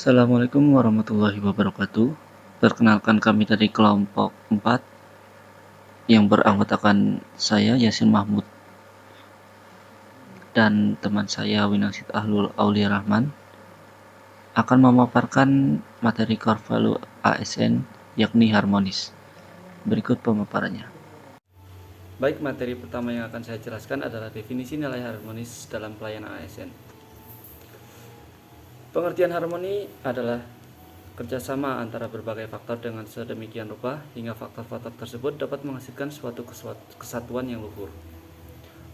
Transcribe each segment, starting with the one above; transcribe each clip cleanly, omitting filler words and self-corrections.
Assalamualaikum warahmatullahi wabarakatuh. Perkenalkan, kami dari kelompok 4 yang beranggotakan saya Yasin Mahmud dan teman saya Winangsit Ahlul Aulia Rahman akan memaparkan materi core value ASN, yakni harmonis. Berikut pemaparannya. Baik, materi pertama yang akan saya jelaskan adalah definisi nilai harmonis dalam pelayanan ASN. Pengertian harmoni adalah kerjasama antara berbagai faktor dengan sedemikian rupa hingga faktor-faktor tersebut dapat menghasilkan suatu kesatuan yang luhur.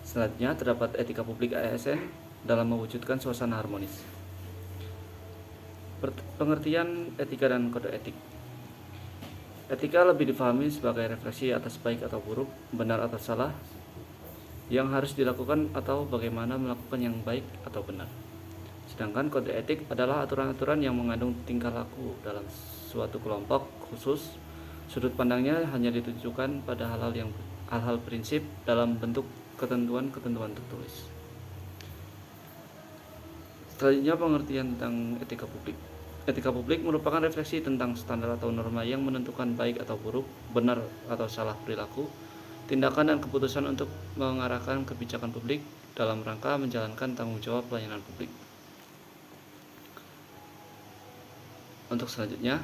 Selanjutnya, terdapat etika publik ASN dalam mewujudkan suasana harmonis. Pengertian etika dan kode etik. Etika lebih difahami sebagai refleksi atas baik atau buruk, benar atau salah, yang harus dilakukan atau bagaimana melakukan yang baik atau benar. Sedangkan kode etik adalah aturan-aturan yang mengandung tingkah laku dalam suatu kelompok khusus. Sudut pandangnya hanya ditujukan pada hal-hal prinsip dalam bentuk ketentuan-ketentuan tertulis. Selanjutnya, pengertian tentang etika publik. Etika publik merupakan refleksi tentang standar atau norma yang menentukan baik atau buruk, benar atau salah perilaku, tindakan dan keputusan untuk mengarahkan kebijakan publik dalam rangka menjalankan tanggung jawab pelayanan publik. Untuk selanjutnya,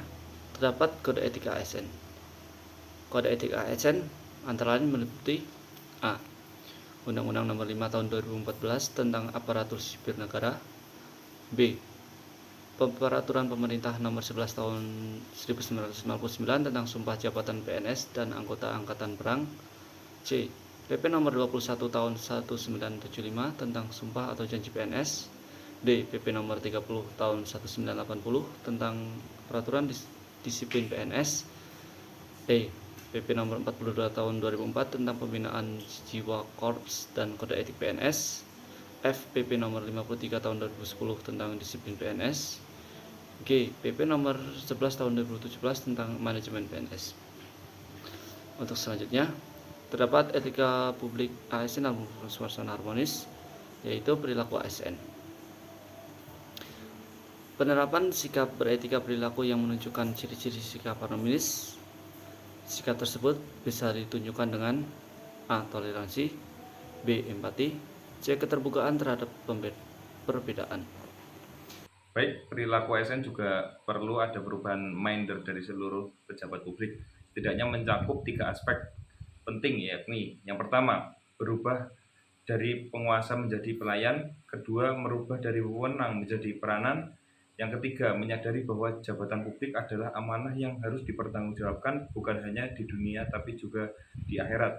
terdapat kode etika ASN. Kode etika ASN antara lain meliputi A. Undang-Undang Nomor 5 Tahun 2014 tentang Aparatur Sipil Negara. B. Peraturan Pemerintah Nomor 11 Tahun 1999 tentang Sumpah Jabatan PNS dan Anggota Angkatan Perang. C. PP Nomor 21 Tahun 1975 tentang Sumpah atau Janji PNS. D. PP Nomor 30 Tahun 1980 tentang Peraturan Disiplin PNS. E. PP Nomor 42 Tahun 2004 tentang Pembinaan Jiwa Korps dan Kode Etik PNS. F. PP Nomor 53 Tahun 2010 tentang Disiplin PNS. G. PP Nomor 11 Tahun 2017 tentang Manajemen PNS. Untuk selanjutnya, terdapat etika publik ASN dalam suasana harmonis, yaitu perilaku ASN. Penerapan sikap beretika perilaku yang menunjukkan ciri-ciri sikap harmonis. Sikap tersebut bisa ditunjukkan dengan A. Toleransi, B. Empati, C. Keterbukaan terhadap perbedaan. Baik, perilaku ASN juga perlu ada perubahan minder dari seluruh pejabat publik. Setidaknya mencakup 3 aspek penting, yakni yang pertama, berubah dari penguasa menjadi pelayan. Kedua, merubah dari wewenang menjadi peranan. Yang ketiga, menyadari bahwa jabatan publik adalah amanah yang harus dipertanggungjawabkan bukan hanya di dunia tapi juga di akhirat.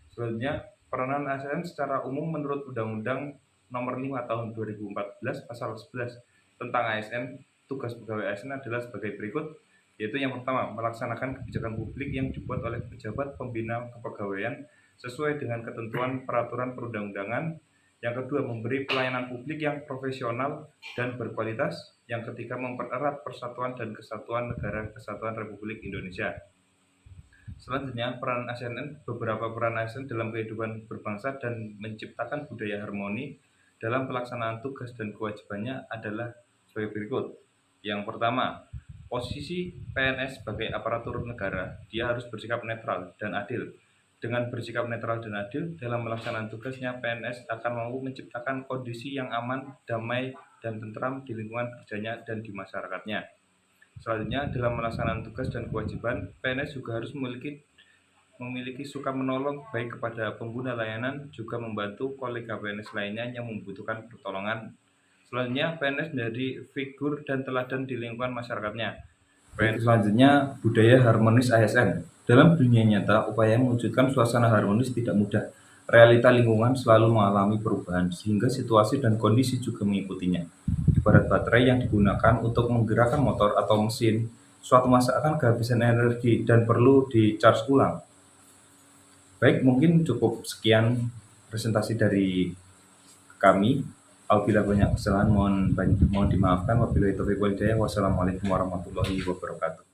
Selanjutnya, peranan ASN secara umum menurut Undang-Undang Nomor 5 Tahun 2014 Pasal 11 tentang ASN, tugas pegawai ASN adalah sebagai berikut, yaitu yang pertama, melaksanakan kebijakan publik yang dibuat oleh pejabat pembina kepegawaian sesuai dengan ketentuan peraturan perundang-undangan. Yang kedua, memberi pelayanan publik yang profesional dan berkualitas. Yang ketiga, mempererat persatuan dan kesatuan negara kesatuan Republik Indonesia. Selanjutnya, peran ASN. Beberapa peran ASN dalam kehidupan berbangsa dan menciptakan budaya harmoni dalam pelaksanaan tugas dan kewajibannya adalah sebagai berikut. Yang pertama, posisi PNS sebagai aparatur negara, dia harus bersikap netral dan adil. Dengan bersikap netral dan adil dalam melaksanakan tugasnya, PNS akan mampu menciptakan kondisi yang aman, damai, dan tentram di lingkungan kerjanya dan di masyarakatnya. Selanjutnya, dalam melaksanakan tugas dan kewajiban, PNS juga harus memiliki suka menolong baik kepada pengguna layanan, juga membantu kolega PNS lainnya yang membutuhkan pertolongan. Selanjutnya, PNS menjadi figur dan teladan di lingkungan masyarakatnya. Selanjutnya, budaya harmonis ASN. Dalam dunia nyata, upaya mewujudkan suasana harmonis tidak mudah. Realita lingkungan selalu mengalami perubahan, sehingga situasi dan kondisi juga mengikutinya. Ibarat baterai yang digunakan untuk menggerakkan motor atau mesin, suatu masa akan kehabisan energi dan perlu di-charge ulang. Baik, mungkin cukup sekian presentasi dari kami. Apabila banyak kesalahan mohon dimaafkan. Wabillahi taufiq wal hidayah. Wassalamualaikum warahmatullahi wabarakatuh.